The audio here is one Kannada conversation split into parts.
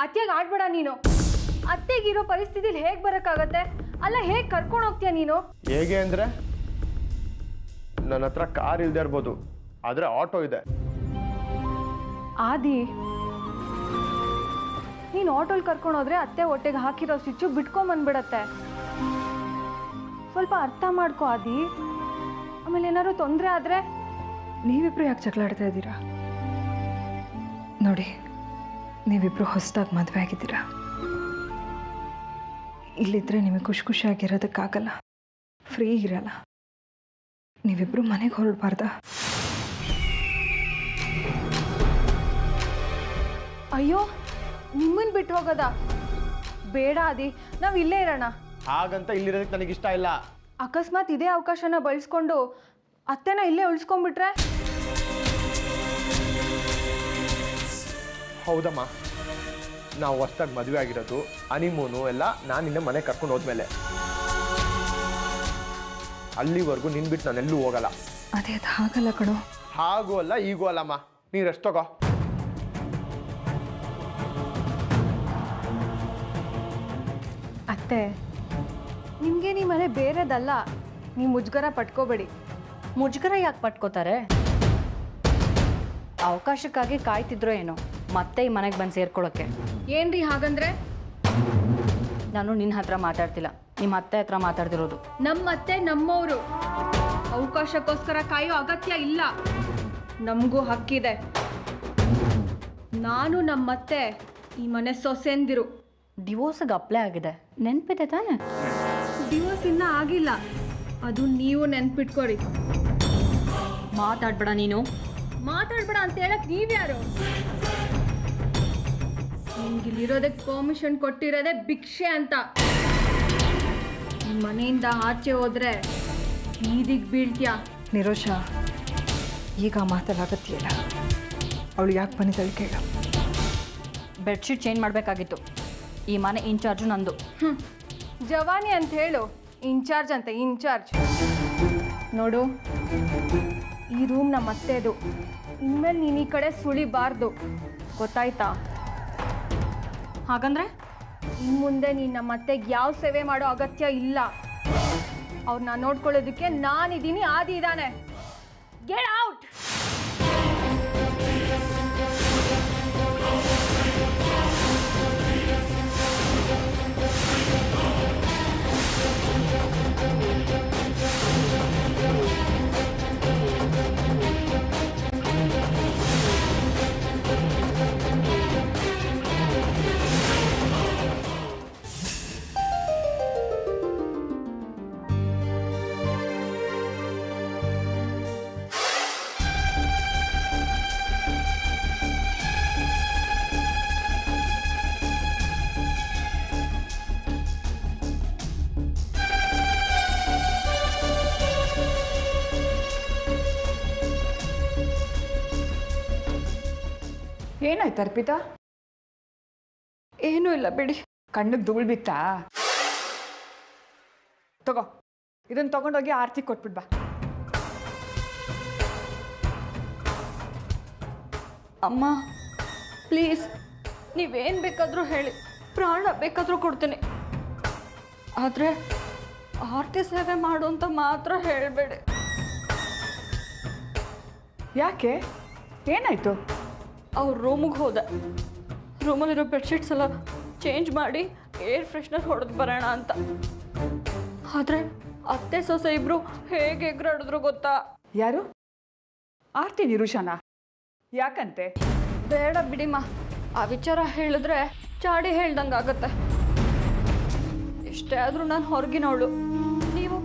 ಅತ್ತೆಗೆ ಆಡ್ಬೇಡ ನೀನು. ಅತ್ತೆಗಿರೋ ಪರಿಸ್ಥಿತಿಲಿ ಹೇಗೆ ಬರೋಕ್ಕಾಗತ್ತೆ? ಅಲ್ಲ, ಹೇಗೆ ಕರ್ಕೊಂಡು ಹೋಗ್ತೀಯ ನೀನು? ಹೇಗೆ ಅಂದರೆ ನನ್ನ ಹತ್ರ ಕಾರ್ ಇಲ್ಲದೆ ಇರ್ಬೋದು, ಆದರೆ ಆಟೋ ಇದೆ. ಆದಿ, ನೀನು ಆಟೋಲ್ ಕರ್ಕೊಂಡು ಹೋದ್ರೆ ಅತ್ತೆ ಹೊಟ್ಟೆಗೆ ಹಾಕಿರೋ ಸ್ವಿಚ್ಚು ಬಿಟ್ಕೊಂಬಂದ್ಬಿಡತ್ತೆ. ಸ್ವಲ್ಪ ಅರ್ಥ ಮಾಡ್ಕೋ ಆದಿ. ಆಮೇಲೆ ಏನಾದ್ರು ತೊಂದರೆ ಆದರೆ ನೀವಿಬ್ರು ಯಾಕೆ ಜಗಳಾಡ್ತಾ ಇದ್ದೀರಾ? ನೋಡಿ, ನೀವಿಬ್ರು ಹೊಸದಾಗಿ ಮದುವೆ ಆಗಿದ್ದೀರಾ. ಇಲ್ಲಿದ್ರೆ ನಿಮಗೆ ಖುಷಿ ಖುಷಿಯಾಗಿರೋದಕ್ಕಾಗಲ್ಲ, ಫ್ರೀ ಇರಲ್ಲ. ನೀವಿಬ್ರು ಮನೆಗೆ ಹೊರಡಬಾರ್ದ? ಅಯ್ಯೋ, ನಿಮ್ಮನ್ನು ಬಿಟ್ಟು ಹೋಗೋದಾ? ಬೇಡ ಆದಿ, ನಾವು ಇಲ್ಲೇ ಇರೋಣ. ಹಾಗಂತ ಇಲ್ಲಿರೋದಕ್ಕೆ ನನಗಿಷ್ಟ ಇಲ್ಲ. ಅಕಸ್ಮಾತ್ ಇದೇ ಅವಕಾಶನ ಬಳಸ್ಕೊಂಡು ಅತ್ತೆನ ಇಲ್ಲೇ ಉಳಿಸ್ಕೊಂಡ್ಬಿಟ್ರೆ? ಹೌದಮ್ಮ, ನಾವು ಹೊಸ್ದಾಗಿ ಮದುವೆ ಆಗಿರೋದು, ಹನಿಮೂನು ಎಲ್ಲ ನಾನು ನಿನ್ನೆ ಮನೆ ಕರ್ಕೊಂಡು ಹೋದ್ಮೇಲೆ. ಅಲ್ಲಿವರೆಗೂ ನಿನ್ ಬಿಟ್ಟು ನಾನೆಲ್ಲೂ ಹೋಗಲ್ಲ. ಅದೇ ಅದು ಹಾಗಲ್ಲ ಕಣೋ. ಹಾಗೂ ಅಲ್ಲ ಈಗೂ ಅಲ್ಲಮ್ಮ, ನೀನು ರೆಸ್ಟ್ ತಗೋ. ಅತ್ತೆ, ನಿಮಗೆ ಈ ಮನೆ ಬೇರೆದಲ್ಲ. ನೀವು ಮುಜುಗರ ಪಟ್ಕೋಬೇಡಿ. ಮುಜುಗರ ಯಾಕೆ ಪಟ್ಕೋತಾರೆ? ಅವಕಾಶಕ್ಕಾಗಿ ಕಾಯ್ತಿದ್ರೋ ಏನೋ ಮತ್ತೆ ಈ ಮನೆಗೆ ಬಂದು ಸೇರ್ಕೊಳ್ಳೋಕ್ಕೆ. ಏನ್ರಿ ಹಾಗಂದ್ರೆ? ನಾನು ನಿನ್ನ ಹತ್ರ ಮಾತಾಡ್ತಿಲ್ಲ, ನಿಮ್ಮ ಅತ್ತೆ ಹತ್ರ ಮಾತಾಡ್ತಿರೋದು. ನಮ್ಮ ಅತ್ತೆ ನಮ್ಮವರು. ಅವಕಾಶಕ್ಕೋಸ್ಕರ ಕಾಯೋ ಅಗತ್ಯ ಇಲ್ಲ. ನಮಗೂ ಹಕ್ಕಿದೆ. ನಾನು ನಮ್ಮತ್ತೆ ಈ ಮನೆ ಸೊಸೆಂದಿರು. ಡಿವೋರ್ಸ್ಗೆ ಅಪ್ಲೈ ಆಗಿದೆ, ನೆನಪಿದೆ ತಾನೆ? ಡಿವೋರ್ಸ್ ಇನ್ನೂ ಆಗಿಲ್ಲ, ಅದು ನೀವು ನೆನ್ಪಿಟ್ಕೊರಿ. ಮಾತಾಡ್ಬೇಡ ನೀನು. ಮಾತಾಡ್ಬೇಡ ಅಂತ ಹೇಳಕ್ ನೀವ್ಯಾರು? ನಿಮ್ಗೆ ಇಲ್ಲಿರೋದಕ್ಕೆ ಪರ್ಮಿಷನ್ ಕೊಟ್ಟಿರೋದೇ ಭಿಕ್ಷೆ ಅಂತ. ಮನೆಯಿಂದ ಆಚೆ ಹೋದ್ರೆ ಬೀದಿಗೆ ಬೀಳ್ತೀಯಾ. ನಿರೋಷ, ಈಗ ಮಾತಾಡಾಗತ್ತಿಲ್ಲ. ಅವಳು ಯಾಕೆ ಬಂದಿದ್ದಾಳೆ ಕೇಳ. ಬೆಡ್ಶೀಟ್ ಚೇಂಜ್ ಮಾಡಬೇಕಾಗಿತ್ತು. ಈ ಮನೆ ಇನ್ಚಾರ್ಜು ನಂದು. ಜವಾನಿ ಅಂತ ಹೇಳು, ಇನ್ಚಾರ್ಜ್ ಅಂತ ಇನ್ಚಾರ್ಜ್. ನೋಡು, ಈ ರೂಮ್ ನಮ್ಮ ಅತ್ತೆದು. ಇನ್ಮೇಲೆ ನೀನು ಈ ಕಡೆ ಸುಳಿಬಾರ್ದು, ಗೊತ್ತಾಯ್ತಾ? ಹಾಗಂದ್ರೆ ಇನ್ನು ಮುಂದೆ ನೀನು ನಮ್ಮ ಅತ್ತೆಗೆ ಯಾವ ಸೇವೆ ಮಾಡೋ ಅಗತ್ಯ ಇಲ್ಲ. ಅವ್ರನ್ನ ನೋಡ್ಕೊಳ್ಳೋದಕ್ಕೆ ನಾನಿದ್ದೀನಿ, ಆದಿ ಇದ್ದಾನೆ. Get out. ಏನಾಯ್ತು ಅರ್ಪಿತಾ? ಏನೂ ಇಲ್ಲ ಬಿಡಿ. ಕಣ್ಣಿಗೆ ಧೂಳು ಬಿತ್ತಾ? ತಗೋ, ಇದನ್ನು ತಗೊಂಡೋಗಿ ಆರತಿ ಕೊಟ್ಬಿಡ್ ಬಾ. ಅಮ್ಮ ಪ್ಲೀಸ್, ನೀವೇನು ಬೇಕಾದರೂ ಹೇಳಿ, ಪ್ರಾಣ ಬೇಕಾದರೂ ಕೊಡ್ತೀನಿ. ಆದರೆ ಆರತಿ ಸೇವೆ ಮಾಡು ಅಂತ ಮಾತ್ರ ಹೇಳಬೇಡಿ. ಯಾಕೆ? ಏನಾಯ್ತು? ಅವ್ರ ರೂಮಿಗೆ ಹೋದೆ. ರೂಮಲ್ಲಿರೋ ಬೆಡ್ಶೀಟ್ಸ್ ಎಲ್ಲ ಚೇಂಜ್ ಮಾಡಿ ಏರ್ ಫ್ರೆಶ್ನರ್ ಹೊಡೆದು ಬರೋಣ ಅಂತ. ಆದರೆ ಅತ್ತೆ ಸೊಸೆ ಇಬ್ಬರು ಹೇಗೆ ಎಗ್ರಾಡಿದ್ರು ಗೊತ್ತಾ? ಯಾರು? ಆರ್ತಿ ನಿರುಷಾನ? ಯಾಕಂತೆ? ಬೇಡ ಬಿಡಿಮ್ಮ, ಆ ವಿಚಾರ ಹೇಳಿದ್ರೆ ಚಾಡಿ ಹೇಳ್ದಂಗೆ ಆಗುತ್ತೆ. ಎಷ್ಟೇ ಆದರೂ ನಾನು ಹೊರಗಿನವಳು. ನೀವು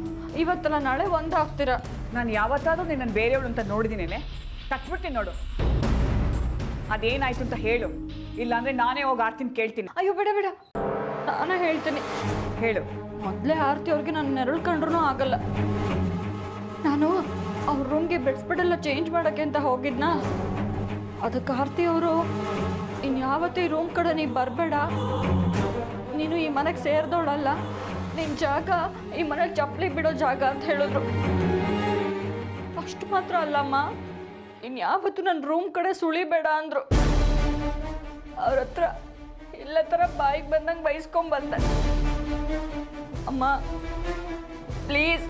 ಇವತ್ತಲ್ಲ ನಾಳೆ ಒಂದಾಗ್ತೀರ. ನಾನು ಯಾವತ್ತಾದರೂ ನಿನ್ನನ್ನು ಬೇರೆಯವಳು ಅಂತ ನೋಡಿದ್ದೀನೇನೆ? ಕಟ್ಬಿಡ್ತೀನಿ ನೋಡು. ಅದೇನಾಯ್ತು ಅಂತ ಹೇಳು, ಇಲ್ಲಾಂದ್ರೆ ನಾನೇ ಹೋಗಿ ಆರ್ತಿನ ಕೇಳ್ತೀನಿ. ಅಯ್ಯೋ ಬೇಡ ಬೇಡ, ನಾನೇ ಹೇಳ್ತೀನಿ. ಹೇಳು. ಮೊದಲೇ ಆರತಿ ಅವ್ರಿಗೆ ನಾನು ನೆರಳು ಕಂಡ್ರೂ ಆಗಲ್ಲ. ನಾನು ಅವ್ರ ರೂಮ್ಗೆ ಬೆಡ್ಸ್ಬೆಡೆಲ್ಲ ಚೇಂಜ್ ಮಾಡೋಕ್ಕೆ ಅಂತ ಹೋಗಿದ್ನ. ಅದಕ್ಕೆ ಆರತಿ ಅವರು ಇನ್ಯಾವತ್ತೂ ಈ ರೂಮ್ ಕಡೆ ನೀವು ಬರಬೇಡ, ನೀನು ಈ ಮನೆಗೆ ಸೇರಿದವಳಲ್ಲ, ನಿನ್ನ ಜಾಗ ಈ ಮನೇಲಿ ಚಪ್ಪಲಿ ಬಿಡೋ ಜಾಗ ಅಂತ ಹೇಳಿದ್ರು. ಅಷ್ಟು ಮಾತ್ರ ಅಲ್ಲಮ್ಮ, ಇನ್ಯಾವತ್ತೂ ನನ್ನ ರೂಮ್ ಕಡೆ ಸುಳಿಬೇಡ ಅಂದರು. ಅವ್ರ ಹತ್ರ ಇಲ್ಲ ಥರ ಬಾಯಿಗೆ ಬಂದಂಗೆ ಬೈಸ್ಕೊಂಬಂದೆ. ಅಮ್ಮ ಪ್ಲೀಸ್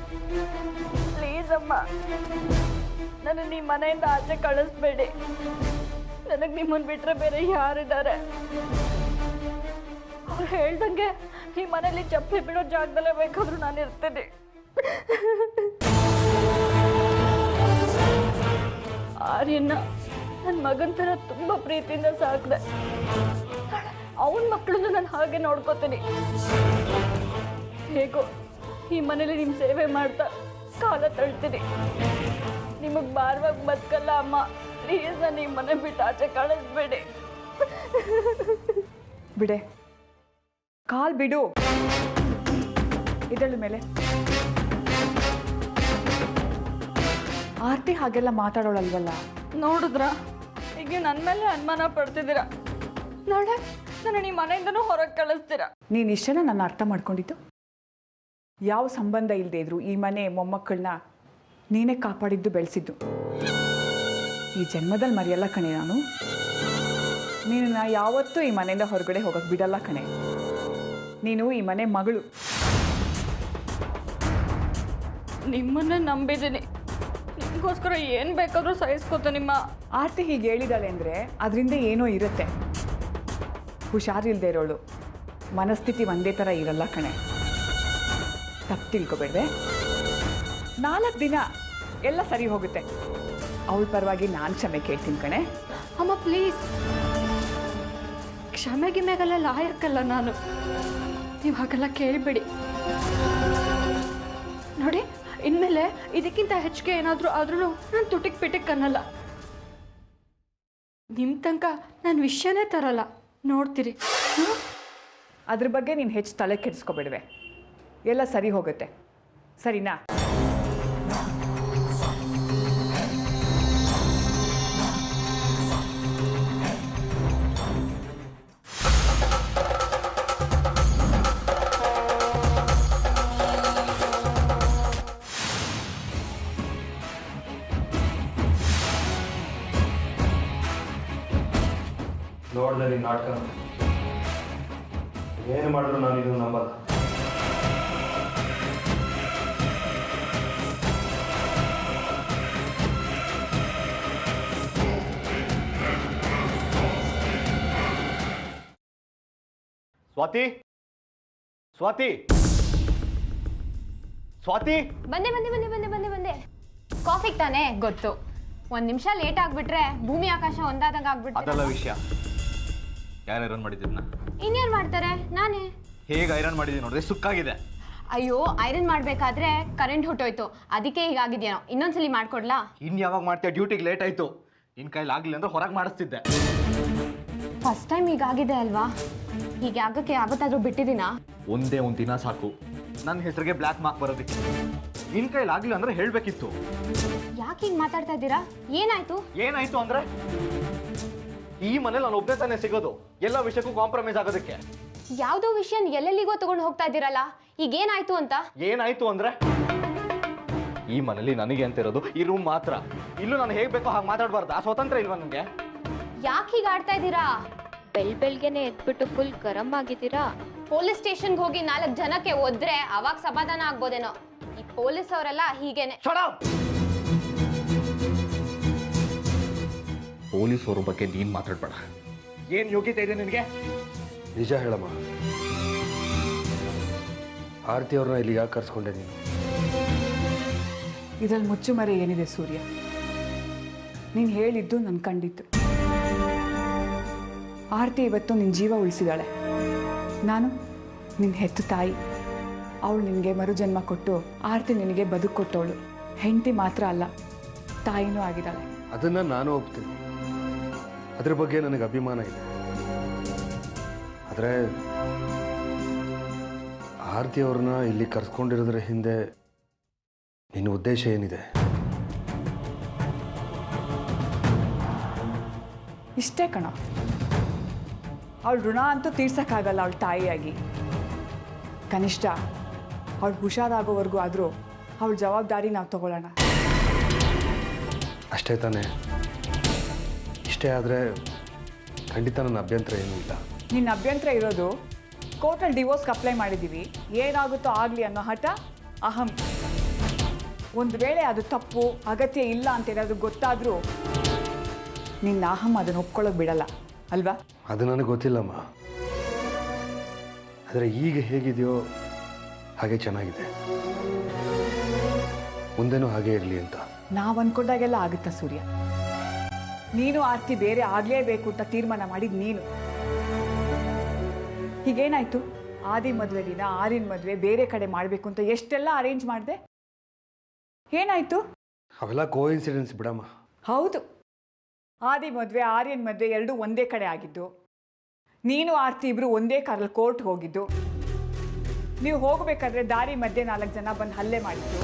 ಪ್ಲೀಸ್ ಅಮ್ಮ, ನನ್ನ ನಿಮ್ಮ ಮನೆಯಿಂದ ಆಚೆ ಕಳಿಸ್ಬೇಡಿ. ನನಗೆ ನಿಮ್ಮನ್ನು ಬಿಟ್ಟರೆ ಬೇರೆ ಯಾರಿದ್ದಾರೆ? ಅವ್ರು ಹೇಳ್ದಂಗೆ ಈ ಮನೇಲಿ ಚಪ್ಪಲಿ ಬಿಡೋ ಜಾಗದಲ್ಲೇ ಬೇಕಾದ್ರೂ ನಾನು ಇರ್ತೀನಿ. ಆರ್ಯನ್ನ ನನ್ನ ಮಗನ ಥರ ತುಂಬ ಪ್ರೀತಿಯಿಂದ ಸಾಕಿದೆ. ಅವನ ಮಕ್ಕಳನ್ನು ನಾನು ಹಾಗೆ ನೋಡ್ಕೋತೀನಿ. ಹೇಗೋ ಈ ಮನೇಲಿ ನಿಮ್ಮ ಸೇವೆ ಮಾಡ್ತಾ ಕಾಲ ತಳ್ತೀನಿ. ನಿಮಗೆ ಭಾರವಾಗಿ ಬದುಕಲ್ಲ ಅಮ್ಮ. ಪ್ಲೀಸ್ ನಾನು ಈ ಮನೆ ಬಿಟ್ಟು ಆಚೆ ಕಳಿಸ್ಬೇಡಿ. ಬಿಡೆ, ಕಾಲ್ ಬಿಡು. ಇದಳ ಮೇಲೆ ಆರ್ತಿ ಹಾಗೆಲ್ಲ ಮಾತಾಡೋಳಲ್ವಲ್ಲ. ನೋಡಿದ್ರ ಈಗ ನನ್ನ ಮೇಲೆ ಅನುಮಾನ ಪಡ್ತಿದ್ದೀರಾ. ನಾಳೆ ನನ್ನ ಈ ಮನೆಯಿಂದನೂ ಹೊರಗೆ ಕಳಿಸ್ತೀರಾ. ನೀನು ಇಷ್ಟೆಲ್ಲ ನನ್ನ ಅರ್ಥ ಮಾಡ್ಕೊಂಡಿದ್ದು? ಯಾವ ಸಂಬಂಧ ಇಲ್ಲದೆ ಇದ್ರು ಈ ಮನೆ ಮೊಮ್ಮಕ್ಕಳನ್ನ ನೀನೇ ಕಾಪಾಡಿದ್ದು ಬೆಳೆಸಿದ್ದು. ಈ ಜನ್ಮದಲ್ಲಿ ಮರೆಯಲ್ಲ ಕಣೆ ನಾನು. ನೀನನ್ನ ಯಾವತ್ತೂ ಈ ಮನೆಯಿಂದ ಹೊರಗಡೆ ಹೋಗಕ್ಕೆ ಬಿಡಲ್ಲ ಕಣೆ. ನೀನು ಈ ಮನೆ ಮಗಳು. ನಿಮ್ಮನ್ನೇ ನಂಬಿದ್ದೀನಿ. ನಿಮಗೋಸ್ಕರ ಏನು ಬೇಕಾದರೂ ಸಹಿಸ್ಕೋತ ನಿಮ್ಮ ಆರ್ತಿ ಹೀಗೆ ಹೇಳಿದಾಳೆ ಅಂದರೆ ಅದರಿಂದ ಏನೋ ಇರುತ್ತೆ. ಹುಷಾರಿಲ್ಲದೆ ಇರೋಳು ಮನಸ್ಥಿತಿ ಒಂದೇ ಥರ ಇರಲ್ಲ ಕಣೆ. ತಪ್ಪು ತಿಳ್ಕೊಬೇಡ್ದೆ. 4 ದಿನ ಎಲ್ಲ ಸರಿ ಹೋಗುತ್ತೆ. ಅವಳ ಪರವಾಗಿ ನಾನು ಕ್ಷಮೆ ಕೇಳ್ತೀನಿ ಕಣೆ. ಅಮ್ಮ ಪ್ಲೀಸ್, ಕ್ಷಮೆಗೆ ಮೇಗೆಲ್ಲ ಲಾಯಕ್ಕಲ್ಲ ನಾನು. ನೀವು ಹಾಗೆಲ್ಲ ಕೇಳಿಬಿಡಿ. ನೋಡಿ, ಇನ್ಮೇಲೆ ಇದಕ್ಕಿಂತ ಹೆಚ್ಚಿಗೆ ಏನಾದರೂ ಆದ್ರೂ ನಾನು ತುಟಿಕ್ ಪಿಟಿಕ್ ಅನ್ನಲ್ಲ. ನಿಮ್ಮ ತನಕ ನಾನು ವಿಷಯನೇ ತರಲ್ಲ, ನೋಡ್ತೀರಿ. ಅದ್ರ ಬಗ್ಗೆ ನೀನು ಹೆಚ್ಚು ತಲೆ ಕೆಡಿಸ್ಕೊಬೇಡ್ವೆ. ಎಲ್ಲ ಸರಿ ಹೋಗುತ್ತೆ, ಸರಿನಾ? ನೋಡಿದೆ ನಿನ್ನ ನಾಟಕ. ಏನು ಮಾಡಿದ್ರು ನಾನು ಇದನ್ನು ನಂಬಲ್ಲ. ಸ್ವಾತಿ, ಸ್ವಾತಿ, ಸ್ವಾತಿ. ಬಂದೆ ಬಂದೆ ಬಂದೆ ಬಂದೆ ಬಂದೆ ಬಂದೆ ಕಾಫಿಗೆ ತಾನೇ ಗೊತ್ತು. 1 ನಿಮಿಷ ಲೇಟ್ ಆಗ್ಬಿಟ್ರೆ ಭೂಮಿ ಆಕಾಶ ಒಂದಾದಾಗ ಆಗ್ಬಿಟ್ರೆ. ಅದಲ್ಲ ವಿಷಯ. ಯಾರು ಐರನ್ ಮಾಡಿದ್ನ? ಇನ್ನೇನ್ ಮಾಡ್ತಾರೆ, ನಾನೇ. ಹೇಗೆ ಐರನ್ ಮಾಡಿದೀನಿ ನೋಡಿದ್ರೆ ಸುಕ್ಕಾಗಿದೆ. ಅಯ್ಯೋ, ಐರನ್ ಮಾಡ್ಬೇಕಾದ್ರೆ ಕರೆಂಟ್ ಹೊಟ್ಟೋಯ್ತು, ಅದಕ್ಕೆ ಹೀಗಾಗಿದ್ಯೇನೋ. ಇನ್ನೊಂದ್ಸಲಿ ಮಾಡ್ಕೊಡ್ಲಾ? ಇನ್ ಯಾವಾಗ ಮಾಡ್ತೀಯ? ಡ್ಯೂಟಿಗೆ ಲೇಟ್ ಆಯ್ತು. ನಿನ್ ಕೈಲಿ ಆಗ್ಲಿಲ್ಲ ಅಂದ್ರೆ ಹೊರಗೆ ಮಾಡಿಸ್ತಿದ್ದೆ. ಫಸ್ಟ್ ಟೈಮ್ ಹೀಗಾಗಿದೆ ಅಲ್ವಾ? ಹೀಗೆ ಆಗಕ್ಕೆ ಯಾವತ್ತಾದ್ರೂ ಬಿಟ್ಟಿದ್ದೀನಾ? ಒಂದೇ ಒಂದು ದಿನ ಸಾಕು ನನ್ನ ಹೆಸರಿಗೆ ಬ್ಲ್ಯಾಕ್ ಮಾರ್ಕ್ ಬರೋದಕ್ಕೆ. ನಿನ್ ಕೈಲಿ ಆಗ್ಲಿಲ್ಲ ಅಂದ್ರೆ ಹೇಳ್ಬೇಕಿತ್ತು. ಯಾಕೆ ಹಿಂಗ್ ಮಾತಾಡ್ತಾ ಇದ್ದೀರಾ? ಏನಾಯ್ತು? ಏನಾಯ್ತು ಅಂದ್ರೆ, ಈ ಮನೇಲಿ ನಾನು ಒಬ್ಬನೇ ತಾನೇ ಸಿಗೋದು. ಎಲ್ಲ ವಿಷಯಕ್ಕೂ ಕಾಂಪ್ರಮೈಸ್ ಆಗೋದಕ್ಕೆ. ಯಾವ್ದೋ ವಿಷಯ ಎಲ್ಲೆಲ್ಲಿಗೋ ತಗೊಂಡು ಹೋಗ್ತಾ ಇದ್ದೀರಲ್ಲ, ಈಗ ಏನಾಯ್ತು ಅಂತ? ಏನಾಯ್ತು ಅಂದ್ರೆ, ಈ ಮನೇಲಿ ನನಗೆ ಅಂತ ಇರೋದು ಈ ರೂಮ್ ಮಾತ್ರ. ಇಲ್ಲೂ ನಾನು ಹೇಗ್ ಬೇಕೋ ಹಾಗೆ ಮಾತಾಡಬಾರ್ದು. ಆ ಸ್ವತಂತ್ರ ಇಲ್ವಾ ನನಗೆ? ಯಾಕೆ ಹೀಗೆ ಆಡ್ತಾ ಇದ್ದೀರಾ? ಬೆಳ್ಬೆಳ್ಗೆನೆ ಎದ್ಬಿಟ್ಟು ಫುಲ್ ಗರಂ ಆಗಿದ್ದೀರಾ. ಪೊಲೀಸ್ ಸ್ಟೇಷನ್ಗೆ ಹೋಗಿ 4 ಜನಕ್ಕೆ ಒದ್ರೆ ಅವಾಗ ಸಮಾಧಾನ ಆಗ್ಬೋದೇನೋ. ಈ ಪೊಲೀಸ್ ಅವರೆಲ್ಲ ಹೀಗೇನೆ. ಪೊಲೀಸರ ಬಗ್ಗೆ ನೀನ್ ಮಾತಾಡ್ಬೇಡ. ಏನ್ ಯೋಗ್ಯತೆ ಇದೆ ನಿನಗೆ? ನಿಜ ಹೇಳಮ್ಮ, ಆರತಿ ಅವ್ರನ್ನ ಇಲ್ಲಿ ಯಾಕೆ ಕರ್ಸ್ಕೊಂಡೆ ನೀನು? ಇದರಲ್ಲಿ ಮುಚ್ಚುಮರೆ ಏನಿದೆ ಸೂರ್ಯ? ನೀನು ಹೇಳಿದ್ದು ನನ್ನ ಕಂಡಿತ್ತು. ಆರತಿ ಇವತ್ತು ನಿನ್ನ ಜೀವ ಉಳಿಸಿದಾಳೆ. ನಾನು ನಿನ್ನ ಹೆತ್ತು ತಾಯಿ. ಅವಳು ನಿನಗೆ ಮರುಜನ್ಮ ಕೊಟ್ಟು ಆರತಿ ನಿನಗೆ ಬದುಕು ಕೊಟ್ಟವಳು. ಹೆಂಡತಿ ಮಾತ್ರ ಅಲ್ಲ, ತಾಯಿನೂ ಆಗಿದ್ದಾಳೆ. ಅದನ್ನು ನಾನು ಒಪ್ತೀನಿ. ಅದ್ರ ಬಗ್ಗೆ ನನಗೆ ಅಭಿಮಾನ ಇದೆ. ಆದರೆ ಆರತಿ ಅವ್ರನ್ನ ಇಲ್ಲಿ ಕರ್ಸ್ಕೊಂಡಿರೋದ್ರ ಹಿಂದೆ ನಿನ್ನ ಉದ್ದೇಶ ಏನಿದೆ? ಇಷ್ಟೇ ಕಣ. ಅವಳು ಋಣ ಅಂತೂ ತೀರ್ಸಕ್ಕಾಗಲ್ಲ ಅವಳ ತಾಯಿಯಾಗಿ. ಕನಿಷ್ಠ ಅವಳು ಹುಷಾರಾಗೋವರೆಗೂ ಆದರೂ ಅವಳ ಜವಾಬ್ದಾರಿ ನಾವು ತಗೊಳ್ಳೋಣ. ಅಷ್ಟೇ ತಾನೇ? ಇಷ್ಟೇ ಆದರೆ ಖಂಡಿತ ನನ್ನ ಅಭ್ಯಂತರ ಏನೂ ಇಲ್ಲ. ನಿನ್ನ ಅಭ್ಯಂತರ ಇರೋದು ಕೋರ್ಟಲ್ಲಿ ಡಿವೋರ್ಸ್ಗೆ ಅಪ್ಲೈ ಮಾಡಿದ್ದೀವಿ, ಏನಾಗುತ್ತೋ ಆಗಲಿ ಅನ್ನೋ ಹಠ, ಅಹಂ. ಒಂದು ವೇಳೆ ಅದು ತಪ್ಪು, ಅಗತ್ಯ ಇಲ್ಲ ಅಂತ ಏನಾದರೂ ಗೊತ್ತಾದರೂ ನಿನ್ನ ಅಹಂ ಅದನ್ನು ಒಪ್ಕೊಳ್ಳೋಕೆ ಬಿಡಲ್ಲ ಅಲ್ವಾ? ಅದು ನನಗೆ ಗೊತ್ತಿಲ್ಲಮ್ಮ. ಆದರೆ ಈಗ ಹೇಗಿದೆಯೋ ಹಾಗೆ ಚೆನ್ನಾಗಿದೆ, ಮುಂದೆನೂ ಹಾಗೆ ಇರಲಿ ಅಂತ. ನಾವು ಅಂದ್ಕೊಂಡಾಗೆಲ್ಲ ಆಗುತ್ತಾ ಸೂರ್ಯ? ನೀನು ಆರ್ತಿ ಬೇರೆ ಆಗಲೇಬೇಕು ಅಂತ ತೀರ್ಮಾನ ಮಾಡಿದ ನೀನು. ಹೀಗೇನಾಯ್ತು? ಆದಿ ಮದುವೆ ದಿನ ಆರಿನ ಮದುವೆ ಬೇರೆ ಕಡೆ ಮಾಡಬೇಕು ಅಂತ ಎಷ್ಟೆಲ್ಲ ಅರೇಂಜ್ ಮಾಡಿದೆ, ಏನಾಯ್ತು? ಅವೆಲ್ಲ ಕೋಇನ್ಸಿಡೆನ್ಸ್ ಬಿಡಮ್ಮ. ಹೌದು, ಆದಿ ಮದುವೆ ಆರ್ಯನ್ ಮದುವೆ ಎರಡೂ ಒಂದೇ ಕಡೆ ಆಗಿದ್ದು. ನೀನು ಆರ್ತಿ ಇಬ್ರು ಒಂದೇ ಕಾರಲ್ಲಿ ಕೋರ್ಟ್ ಹೋಗಿದ್ದು. ನೀವು ಹೋಗಬೇಕಾದ್ರೆ ದಾರಿ ಮಧ್ಯೆ 4 ಜನ ಬಂದು ಹಲ್ಲೆ ಮಾಡಿದ್ದು.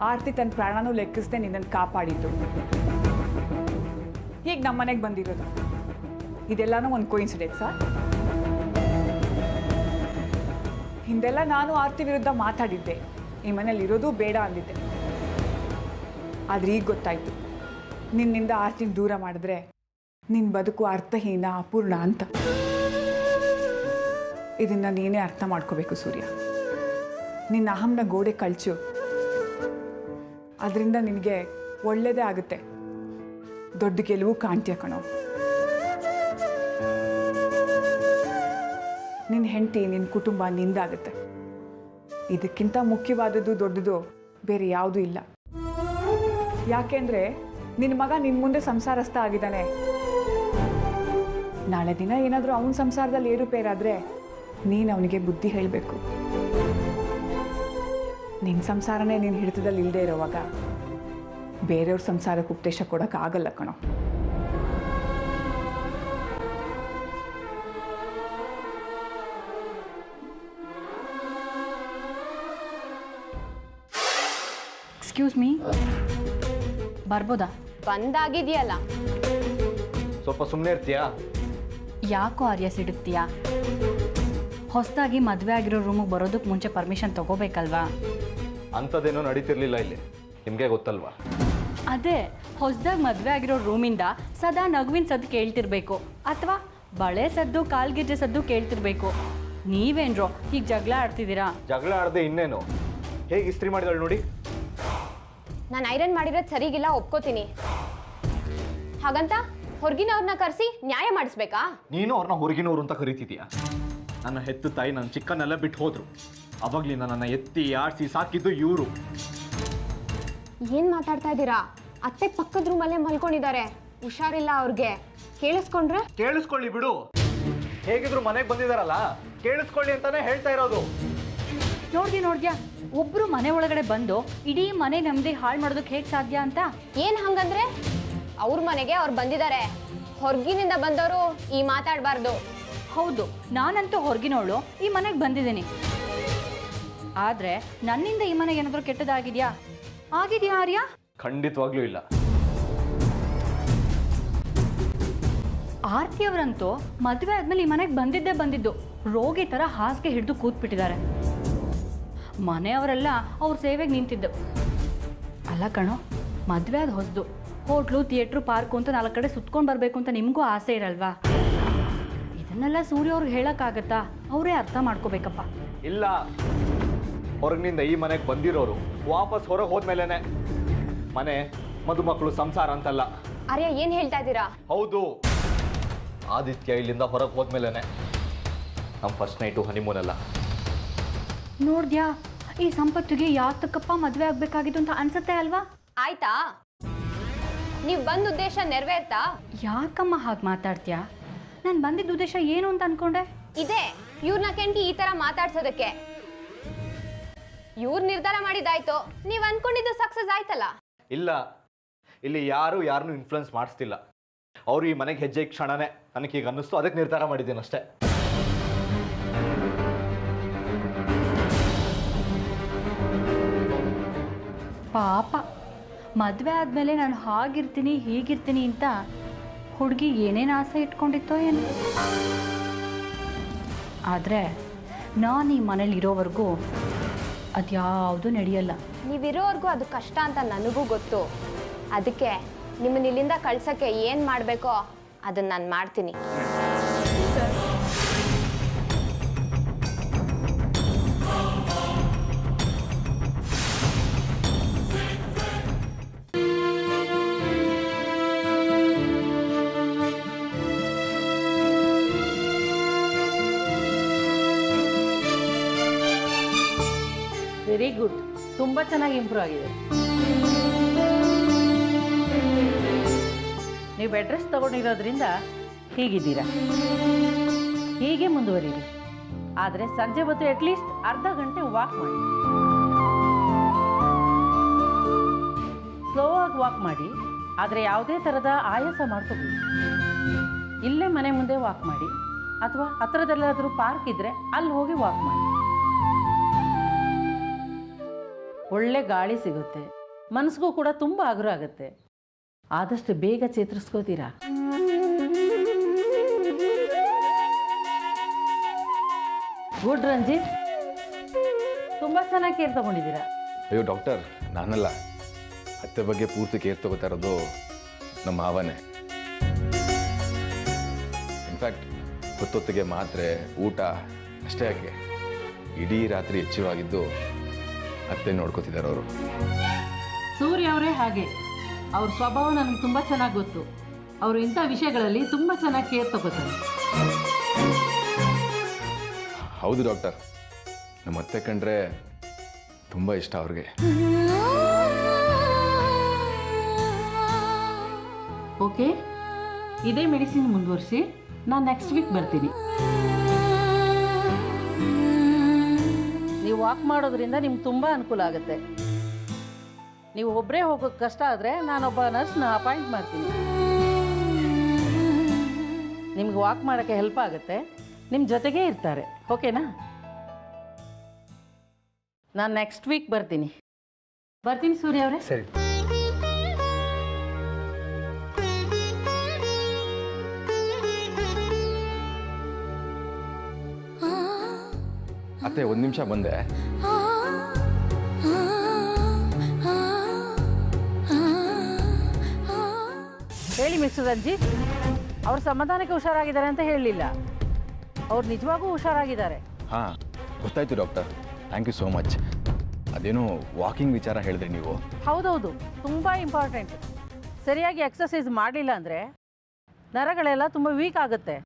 ಆರ್ತಿ ತನ್ನ ಪ್ರಾಣನೂ ಲೆಕ್ಕಿಸದೆ ನಿನ್ನನ್ನು ಕಾಪಾಡಿದ್ದು. ಈಗ ನಮ್ಮ ಮನೆಗೆ ಬಂದಿರೋದು ಇದೆಲ್ಲನೂ ಒಂದು ಕೋಇನ್ಸಿಡೆನ್ಸಾ? ಹಿಂದೆಲ್ಲ ನಾನು ಆರ್ತಿ ವಿರುದ್ಧ ಮಾತಾಡಿದ್ದೆ, ಈ ಮನೇಲಿ ಇರೋದು ಬೇಡ ಅಂದಿದ್ದೆ. ಆದರೆ ಈಗ ಗೊತ್ತಾಯ್ತು, ನಿನ್ನಿಂದ ಆರ್ತಿನ ದೂರ ಮಾಡಿದ್ರೆ ನಿನ್ನ ಬದುಕು ಅರ್ಥಹೀನ, ಅಪೂರ್ಣ ಅಂತ. ಇದನ್ನು ನೀನೇ ಅರ್ಥ ಮಾಡ್ಕೋಬೇಕು ಸೂರ್ಯ. ನಿನ್ನ ಅಹಂನ ಗೋಡೆ ಕಳ್ಚು, ಅದರಿಂದ ನಿನಗೆ ಒಳ್ಳೆಯದೇ ಆಗುತ್ತೆ. ದೊಡ್ಡ ಗೆಲುವು ಕಾಣ್ತೀಯ ಕಣೋ. ನಿನ್ನ ಹೆಂಡತಿ, ನಿನ್ನ ಕುಟುಂಬ ನಿಂದಾಗುತ್ತೆ. ಇದಕ್ಕಿಂತ ಮುಖ್ಯವಾದದ್ದು ದೊಡ್ಡದು ಬೇರೆ ಯಾವುದೂ ಇಲ್ಲ. ಯಾಕೆಂದರೆ ನಿನ್ನ ಮಗ ನಿನ್ನ ಮುಂದೆ ಸಂಸಾರಸ್ಥ ಆಗಿದ್ದಾನೆ. ನಾಳೆ ದಿನ ಏನಾದರೂ ಅವನ ಸಂಸಾರದಲ್ಲಿ ಏರುಪೇರಾದರೆ ನೀನು ಅವನಿಗೆ ಬುದ್ಧಿ ಹೇಳಬೇಕು. ನಿನ್ನ ಸಂಸಾರನೇ ನಿನ್ನ ಹಿಡಿತದಲ್ಲಿ ಇಲ್ಲದೆ ಇರೋವಾಗ ಬೇರೆಯವ್ರ ಸಂಸಾರಕ್ಕೆ ಉಪದೇಶ ಕೊಡೋಕ್ಕಾಗಲ್ಲ ಕಣೋ. ಎಕ್ಸ್ಕ್ಯೂಸ್ ಮೀ, ಬರ್ಬೋದಾ? ಬಂದಾಗಿದೆಯಲ್ಲ, ಸ್ವಲ್ಪ ಸುಮ್ಮನೆ ಇರ್ತೀಯಾ? ಯಾಕೋ ಆರ್ಯ ಸಿಡುತ್ತೀಯಾ? ಹೊಸದಾಗಿ ಮದುವೆ ಆಗಿರೋ ರೂಮಿಗೆ ಬರೋದಕ್ಕೆ ಮುಂಚೆ ಪರ್ಮಿಷನ್ ತಗೋಬೇಕಲ್ವಾ? ಅಂಥದ್ದೇನೋ ನಡೀತಿರ್ಲಿಲ್ಲ ಇಲ್ಲಿ, ನಿಮಗೆ ಗೊತ್ತಲ್ವಾ? ಅದೇ ಹೊಸದಾಗಿ ಮದುವೆ ಆಗಿರೋ ರೂಮಿಂದ ಸದಾ ನಗುವಿನ ಸದ್ದು ಕೇಳ್ತಿರ್ಬೇಕು, ಅಥವಾ ಬಳೆ ಸದ್ದು ಕಾಲ್ಗೆಜ್ಜೆ ಸದ್ದು ಕೇಳ್ತಿರ್ಬೇಕು. ನೀವೇನ್ರೋ ಈಗ ಜಗಳ ಆಡ್ತಿದ್ದೀರಾ? ಜಗಳ ಆಡದೆ ಇನ್ನೇನು? ಹೇಗೆ ಇಸ್ತ್ರಿ ಮಾಡಿದಳು ನೋಡಿ. ನಾನು ಐರನ್ ಮಾಡಿರೋದು ಸರಿಗಿಲ್ಲ, ಒಪ್ಕೋತೀನಿ. ಹಾಗಂತ ಹೊರಗಿನವ್ರನ್ನ ಕರೆಸಿ ನ್ಯಾಯ ಮಾಡಿಸ್ಬೇಕಾ? ನೀನು ಅವ್ರನ್ನ ಹೊರಗಿನವ್ರು ಅಂತ ಕರಿತಿದ್ಯಾ? ನನ್ನ ಹೆತ್ತು ತಾಯಿ ನನ್ನ ಚಿಕ್ಕನ್ನೆಲ್ಲ ಬಿಟ್ಟು ಹೋದ್ರು. ಅವಾಗ್ಲಿಂದ ನನ್ನ ಎತ್ತಿ ಆಡಿಸಿ ಸಾಕಿದ್ದು ಇವರು. ಏನ್ ಮಾತಾಡ್ತಾ ಇದ್ದೀರಾ? ಅತ್ತೆ ಪಕ್ಕದ ರೂಮಲ್ಲೇ ಮಲ್ಕೊಂಡಿದ್ದಾರೆ, ಹುಷಾರಿಲ್ಲ ಅವ್ರಿಗೆ. ಕೇಳಿಸ್ಕೊಂಡ್ರೆ? ಕೇಳಿಸ್ಕೊಳ್ಳಿ ಬಿಡು, ಹೇಗಿದ್ರು ಮನೆಗೆ ಬಂದಿದಾರಲ್ಲ, ಕೇಳಿಸ್ಕೊಳ್ಳಿ ಅಂತಾನೆ ಹೇಳ್ತಾ ಇರೋದು. ನೋಡ್ದ್ಯಾ ಒಬ್ರು ಮನೆ ಒಳಗಡೆ ಬಂದು ಇಡೀ ಮನೆ ನೆಮ್ಮದಿ ಹಾಳು ಮಾಡೋದಕ್ಕೆ ಹೇಗೆ ಸಾಧ್ಯ ಅಂತ? ಏನ್ ಹಂಗಂದ್ರೆ? ಅವ್ರ ಮನೆಗೆ ಅವ್ರು ಬಂದಿದ್ದಾರೆ, ಹೊರಗಿನಿಂದ ಬಂದವರು ಈ ಮಾತಾಡಬಾರ್ದು. ಹೌದು, ನಾನಂತೂ ಹೊರಗಿನವಳು ಈ ಮನೆಗೆ ಬಂದಿದ್ದೀನಿ. ಆದ್ರೆ ನನ್ನಿಂದ ಈ ಮನೆಗೆ ಏನಾದರೂ ಕೆಟ್ಟದಾಗಿದೆಯಾ? ಆಗಿದೆಯಾ ಆರ್ಯ? ಖಂಡಿತವಾಗ್ಲೂ ಇಲ್ಲ. ಆರ್ತಿ ಅವರಂತೂ ಮದುವೆ ಆದ್ಮೇಲೆ ಈ ಮನೆಗೆ ಬಂದಿದ್ದು ರೋಗಿ ಥರ ಹಾಸಿಗೆ ಹಿಡಿದು ಕೂತ್ಬಿಟ್ಟಿದ್ದಾರೆ. ಮನೆಯವರೆಲ್ಲ ಅವ್ರ ಸೇವೆಗೆ ನಿಂತಿದ್ದು. ಅಲ್ಲ ಕಣೋ, ಮದುವೆ ಆದ ಹೊಸದು ಹೋಟ್ಲು, ಥಿಯೇಟ್ರು, ಪಾರ್ಕು ಅಂತ 4 ಕಡೆ ಸುತ್ಕೊಂಡು ಬರಬೇಕು ಅಂತ ನಿಮಗೂ ಆಸೆ ಇರಲ್ವಾ? ಇದನ್ನೆಲ್ಲ ಸೂರ್ಯ ಅವ್ರಿಗೆ ಹೇಳೋಕ್ಕಾಗತ್ತಾ? ಅವರೇ ಅರ್ಥ ಮಾಡ್ಕೋಬೇಕಪ್ಪ. ಇಲ್ಲ, ಹೊರಗಿನಿಂದ ಈ ಮನೆಗೆ ಬಂದಿರೋರು ವಾಪಸ್ ಹೊರಗೆ ಹೋದ್ಮೇಲೆನೆ ಮನೆ, ಮದುಮಕ್ಕಳು, ಸಂಸಾರ ಅಂತಲ್ಲ. ಆರ್ಯ ಏನ್ ಹೇಳ್ತಾ ಇದ್ದೀರಾ? ಹೌದು, ಆದಿತ್ಯ ಇಲ್ಲಿಂದ ಹೊರಗೆ ಹೋದ್ಮೇಲೆನೆ ನಮ್ಮ ಫಸ್ಟ್ ನೈಟು ಹನಿಮೂನ್ ಅಲ್ಲ. ನೋಡ್ದ್ಯಾ, ಈ ಸಂಪತ್ತಿಗೆ ಯಾತಕ್ಕಪ್ಪ ಮದುವೆ ಆಗ್ಬೇಕಾಗಿತ್ತು ಅಂತ ಅನ್ಸುತ್ತೆ ಅಲ್ವಾ? ಆಯ್ತಾ, ನೀವ್ ಬಂದ ಉದ್ದೇಶ ನೆರವೇರ್ತಾ? ಯಾಕಮ್ಮ ಹಾಗೆ ಮಾತಾಡ್ತೀಯಾ? ನಾನು ಬಂದಿದ್ದ ಉದ್ದೇಶ ಏನು ಅಂತ ಅನ್ಕೊಂಡೆ? ಇದೆ, ಇವ್ರನ್ನ ಕೆಂಟಿ ಈ ತರ ಮಾತಾಡ್ಸೋದಕ್ಕೆ. ಇವ್ರು ನಿರ್ಧಾರ ಮಾಡಿದಾಯ್ತು, ನೀವ್ ಅನ್ಕೊಂಡಿದ್ದು ಸಕ್ಸಸ್ ಆಯ್ತಲ್ಲ. ಇಲ್ಲ, ಇಲ್ಲಿ ಯಾರನ್ನೂ ಇನ್ಫ್ಲುಯೆನ್ಸ್ ಮಾಡಿಸ್ತಿಲ್ಲ. ಅವರು ಈ ಮನೆಗೆ ಹೆಜ್ಜೆ ಕ್ಷಣನೇ ನನಗೀಗ ಅನ್ನಿಸ್ತು, ಅದಕ್ಕೆ ನಿರ್ಧಾರ ಮಾಡಿದ್ದೀನಿ ಅಷ್ಟೇ. ಪಾಪ, ಮದುವೆ ಆದಮೇಲೆ ನಾನು ಹಾಗಿರ್ತೀನಿ ಹೀಗಿರ್ತೀನಿ ಅಂತ ಹುಡುಗಿ ಏನೇನು ಆಸೆ ಇಟ್ಕೊಂಡಿತ್ತೋ ಏನು. ಆದರೆ ನಾನು ಈ ಮನೇಲಿ ಇರೋವರೆಗೂ ಅದ್ಯಾವುದೂ ನಡೆಯಲ್ಲ. ನೀವಿರೋವರೆಗೂ ಅದು ಕಷ್ಟ ಅಂತ ನನಗೂ ಗೊತ್ತು. ಅದಕ್ಕೆ ನಿಮ್ಮನ್ನ ಇಲ್ಲಿಂದ ಕಳ್ಸೋಕ್ಕೆ ಏನು ಮಾಡಬೇಕೋ ಅದನ್ನು ನಾನು ಮಾಡ್ತೀನಿ. ವೆರಿ ಗುಡ್, ತುಂಬ ಚೆನ್ನಾಗಿ ಇಂಪ್ರೂವ್ ಆಗಿದೆ. ನೀವು ಬೆಡ್ ರೆಸ್ಟ್ ತಗೊಂಡಿರೋದ್ರಿಂದ ಹೀಗಿದ್ದೀರಾ. ಹೀಗೆ ಮುಂದುವರಿರಿ. ಆದರೆ ಸಂಜೆ ಹೊತ್ತು ಅಟ್ಲೀಸ್ಟ್ ಅರ್ಧ ಗಂಟೆ ವಾಕ್ ಮಾಡಿ. ಸ್ಲೋ ಆಗಿ ವಾಕ್ ಮಾಡಿ, ಆದರೆ ಯಾವುದೇ ಥರದ ಆಯಾಸ ಮಾಡ್ಕೋಬೇಡಿ. ಇಲ್ಲೇ ಮನೆ ಮುಂದೆ ವಾಕ್ ಮಾಡಿ, ಅಥವಾ ಹತ್ರದಲ್ಲಾದರೂ ಪಾರ್ಕ್ ಇದ್ದರೆ ಅಲ್ಲಿ ಹೋಗಿ ವಾಕ್ ಮಾಡಿ. ಒಳ್ಳೆ ಗಾಳಿ ಸಿಗುತ್ತೆ, ಮನಸ್ಸಿಗೂ ಕೂಡ ತುಂಬ ಹಗುರ ಆಗುತ್ತೆ. ಆದಷ್ಟು ಬೇಗ ಚೇತರಿಸ್ಕೋತೀರಾ. ಗುಡ್ ರಂಜಿತ್, ತುಂಬ ಚೆನ್ನಾಗಿ ಕೇರ್ ತಗೊಂಡಿದ್ದೀರಾ. ಅಯ್ಯೋ ಡಾಕ್ಟರ್, ನಾನಲ್ಲ, ಅತ್ತೆ ಬಗ್ಗೆ ಪೂರ್ತಿ ಕೇರ್ ತಗೋತಾ ಇರೋದು ನಮ್ಮ ಮಾವನೇ. ಇನ್ಫ್ಯಾಕ್ಟ್ ಹೊತ್ತೊತ್ತಿಗೆ ಮಾತ್ರೆ, ಊಟ ಅಷ್ಟೇ ಯಾಕೆ, ಇಡೀ ರಾತ್ರಿ ಎಚ್ಚರವಾಗಿದ್ದು ಅತ್ತೆ ನೋಡ್ಕೋತಿದ್ದಾರೆ ಅವರು. ಸೂರ್ಯ ಅವರೇ ಹಾಗೆ. ಅವ್ರ ಸ್ವಭಾವ ನನಗೆ ತುಂಬ ಚೆನ್ನಾಗಿ ಗೊತ್ತು. ಅವರು ಇಂಥ ವಿಷಯಗಳಲ್ಲಿ ತುಂಬ ಚೆನ್ನಾಗಿ ಕೇರ್ ತಗೋತಾರೆ. ಹೌದು ಡಾಕ್ಟರ್, ನಮ್ಮ ಅತ್ತೆ ಕಂಡ್ರೆ ತುಂಬ ಇಷ್ಟ ಅವ್ರಿಗೆ. ಓಕೆ, ಇದೇ ಮೆಡಿಸಿನ್ ಮುಂದುವರಿಸಿ. ನಾನು ನೆಕ್ಸ್ಟ್ ವೀಕ್ ಬರ್ತೀನಿ. ನೀವು ವಾಕ್ ಮಾಡೋದ್ರಿಂದ ನಿಮ್ಗೆ ತುಂಬ ಅನುಕೂಲ ಆಗುತ್ತೆ. ನೀವು ಒಬ್ಬರೇ ಹೋಗೋಕ್ಕೆ ಕಷ್ಟ ಆದರೆ ನಾನೊಬ್ಬ ನರ್ಸ್ನ ಅಪಾಯಿಂಟ್ ಮಾಡ್ತೀನಿ. ನಿಮ್ಗೆ ವಾಕ್ ಮಾಡೋಕ್ಕೆ ಹೆಲ್ಪ್ ಆಗುತ್ತೆ, ನಿಮ್ಮ ಜೊತೆಗೇ ಇರ್ತಾರೆ. ಓಕೆನಾ? ನಾನು ನೆಕ್ಸ್ಟ್ ವೀಕ್ ಬರ್ತೀನಿ ಸೂರ್ಯ ಅವರೇ. ಸರಿ. ಅತ್ತೆ, ಒಂದು ನಿಮಿಷ ಬಂದೆ. ಹೇಳಿ ಮಿಸ್ಟರ್ ರಂಜಿತ್, ಅವ್ರು ಸಮಾಧಾನಕ್ಕೆ ಹುಷಾರಾಗಿದ್ದಾರೆ ಅಂತ ಹೇಳಲಿಲ್ಲ. ಅವ್ರು ನಿಜವಾಗೂ ಹುಷಾರಾಗಿದ್ದಾರೆ. ಹಾಂ, ಗೊತ್ತಾಯ್ತು doctor, thank you so much. ಅದೇನೋ ವಾಕಿಂಗ್ ವಿಚಾರ ಹೇಳಿದ್ರಿ ನೀವು. ಹೌದೌದು, ತುಂಬ ಇಂಪಾರ್ಟೆಂಟ್. ಸರಿಯಾಗಿ ಎಕ್ಸಸೈಸ್ ಮಾಡಲಿಲ್ಲ ಅಂದರೆ ನರಗಳೆಲ್ಲ ತುಂಬ ವೀಕ್ ಆಗುತ್ತೆ.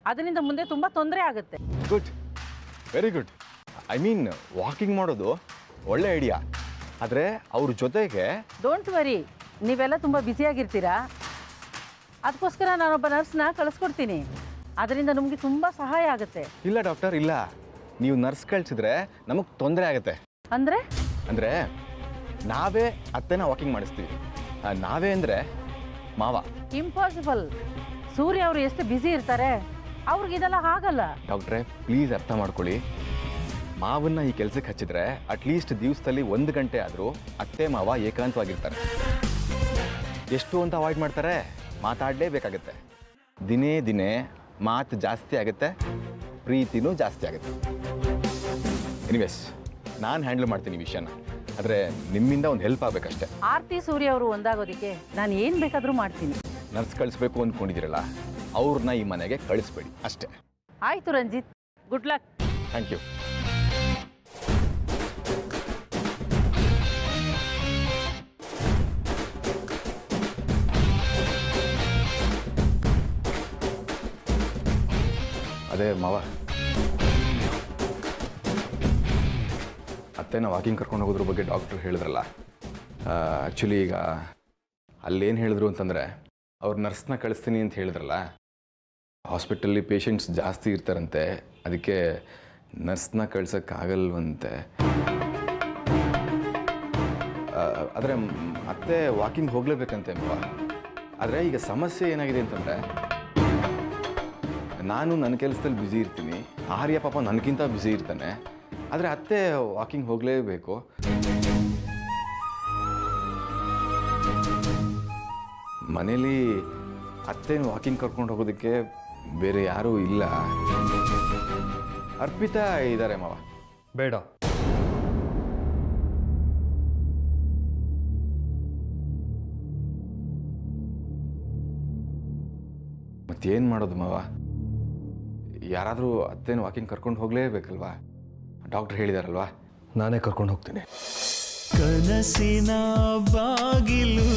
ಅದರಿಂದ ಮುಂದೆ ತುಂಬ ತೊಂದರೆ ಆಗುತ್ತೆ. Good, very good. I mean, walking ಮಾಡೋದು ಒಳ್ಳೆ ಐಡಿಯಾ. ಆದರೆ ಅವ್ರ ಜೊತೆಗೆ ಡೋಂಟ್ ವರಿ, ನೀವೆಲ್ಲ ತುಂಬ ಬ್ಯುಸಿಯಾಗಿರ್ತೀರಾ. ಅದಕ್ಕೋಸ್ಕರ ನಾನೊಬ್ಬ ನರ್ಸ್ನ ಕಳಿಸ್ಕೊಡ್ತೀನಿ. ಅದರಿಂದ ನಮಗೆ ತುಂಬ ಸಹಾಯ ಆಗುತ್ತೆ. ಇಲ್ಲ ಡಾಕ್ಟರ್, ಇಲ್ಲ, ನೀವು ನರ್ಸ್ ಕಳಿಸಿದ್ರೆ ನಮಗೆ ತೊಂದರೆ ಆಗುತ್ತೆ. ಅಂದರೆ ನಾವೇ ಅತ್ತೆನ ವಾಕಿಂಗ್ ಮಾಡಿಸ್ತೀವಿ. ನಾವೇ ಅಂದರೆ ಮಾವ. ಇಂಪಾಸಿಬಲ್. ಸೂರ್ಯ ಅವರು ಎಷ್ಟು ಬ್ಯುಸಿ ಇರ್ತಾರೆ, ಅವ್ರಿಗಿದೆಲ್ಲ ಆಗಲ್ಲ. ಡಾಕ್ಟ್ರೇ, ಪ್ಲೀಸ್ ಅರ್ಥ ಮಾಡ್ಕೊಳ್ಳಿ. ಮಾವನ್ನ ಈ ಕೆಲಸಕ್ಕೆ ಹಚ್ಚಿದ್ರೆ ಅಟ್ಲೀಸ್ಟ್ ದಿವಸದಲ್ಲಿ 1 ಗಂಟೆ ಆದರೂ ಅತ್ತೆ ಮಾವ ಏಕಾಂತವಾಗಿರ್ತಾರೆ. ಎಷ್ಟು ಅಂತ ಅವಾಯ್ಡ್ ಮಾಡ್ತಾರೆ? ಮಾತಾಡಲೇಬೇಕಾಗತ್ತೆ. ದಿನೇ ದಿನೇ ಮಾತು ಜಾಸ್ತಿ ಆಗುತ್ತೆ, ಪ್ರೀತಿನೂ ಜಾಸ್ತಿ ಆಗುತ್ತೆ. ಎನಿವೇಸ್, ನಾನು ಹ್ಯಾಂಡಲ್ ಮಾಡ್ತೀನಿ ಈ ವಿಷಯನ. ಆದರೆ ನಿಮ್ಮಿಂದ ಒಂದು ಹೆಲ್ಪ್ ಆಗಬೇಕಷ್ಟೆ. ಆರ್ತಿ ಸೂರ್ಯ ಅವರು ಒಂದಾಗೋದಕ್ಕೆ ನಾನು ಏನು ಬೇಕಾದರೂ ಮಾಡ್ತೀನಿ. ನರ್ಸ್ ಕಳಿಸ್ಬೇಕು ಅಂದ್ಕೊಂಡಿದ್ದೀರಲ್ಲ, ಅವ್ರನ್ನ ಈ ಮನೆಗೆ ಕಳಿಸ್ಬೇಡಿ ಅಷ್ಟೇ. ಆಯಿತು Ranjit, good luck. Thank you. ಅದೇ ಮಾವ, ಅತ್ತೆನ ವಾಕಿಂಗ್ ಕರ್ಕೊಂಡು ಹೋಗೋದ್ರ ಬಗ್ಗೆ ಡಾಕ್ಟ್ರು ಹೇಳಿದ್ರಲ್ಲ. ಆ್ಯಕ್ಚುಲಿ ಈಗ ಅಲ್ಲೇನು ಹೇಳಿದ್ರು ಅಂತಂದರೆ, ಅವ್ರು ನರ್ಸ್ನ ಕಳಿಸ್ತೀನಿ ಅಂತ ಹೇಳಿದ್ರಲ್ಲ, ಹಾಸ್ಪಿಟಲ್ಲಿ ಪೇಷಂಟ್ಸ್ ಜಾಸ್ತಿ ಇರ್ತಾರಂತೆ, ಅದಕ್ಕೆ ನರ್ಸ್ನ ಕಳ್ಸೋಕ್ಕಾಗಲ್ವಂತೆ. ಆದರೆ ಅತ್ತೆ ವಾಕಿಂಗ್ ಹೋಗಲೇಬೇಕಂತೆ ಮಾವ. ಆದರೆ ಈಗ ಸಮಸ್ಯೆ ಏನಾಗಿದೆ ಅಂತಂದರೆ, ನಾನು ನನ್ನ ಕೆಲಸದಲ್ಲಿ ಬ್ಯುಸಿ ಇರ್ತೀನಿ, ಆರ್ಯ ಪಾಪ ನನಗಿಂತ ಬ್ಯುಸಿ ಇರ್ತಾನೆ. ಆದರೆ ಅತ್ತೆ ವಾಕಿಂಗ್ ಹೋಗಲೇಬೇಕು. ಮನೇಲಿ ಅತ್ತೆನ ವಾಕಿಂಗ್ ಕರ್ಕೊಂಡು ಹೋಗೋದಕ್ಕೆ ಬೇರೆ ಯಾರೂ ಇಲ್ಲ. ಅರ್ಪಿತಾ ಇದ್ದಾರೆ ಮಾವ. ಬೇಡ. ಮತ್ತೇನು ಮಾಡೋದು ಮಾವ? ಯಾರಾದರೂ ಅತ್ತೆನ ವಾಕಿಂಗ್ ಕರ್ಕೊಂಡು ಹೋಗಲೇಬೇಕಲ್ವಾ? ಡಾಕ್ಟ್ರ್ ಹೇಳಿದಾರಲ್ವಾ? ನಾನೇ ಕರ್ಕೊಂಡು ಹೋಗ್ತೀನಿ. ಕನಸಿನ ಬಾಗಿಲು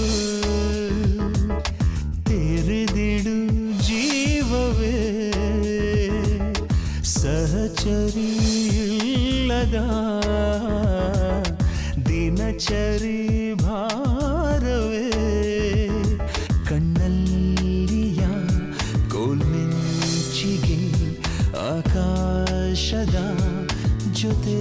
ತೆರೆದಿಡು ಜೀವವೇ, ಸಹಚರಿ ಇಲ್ಲದ ದಿನಚರಿ ಭಾರವೇ ಕಣ್ಣಲ್ಲಿಯ ಕೋಲ್ಮಿಂಚಿಗೆ ಆಕಾಶದ ಜೊತೆ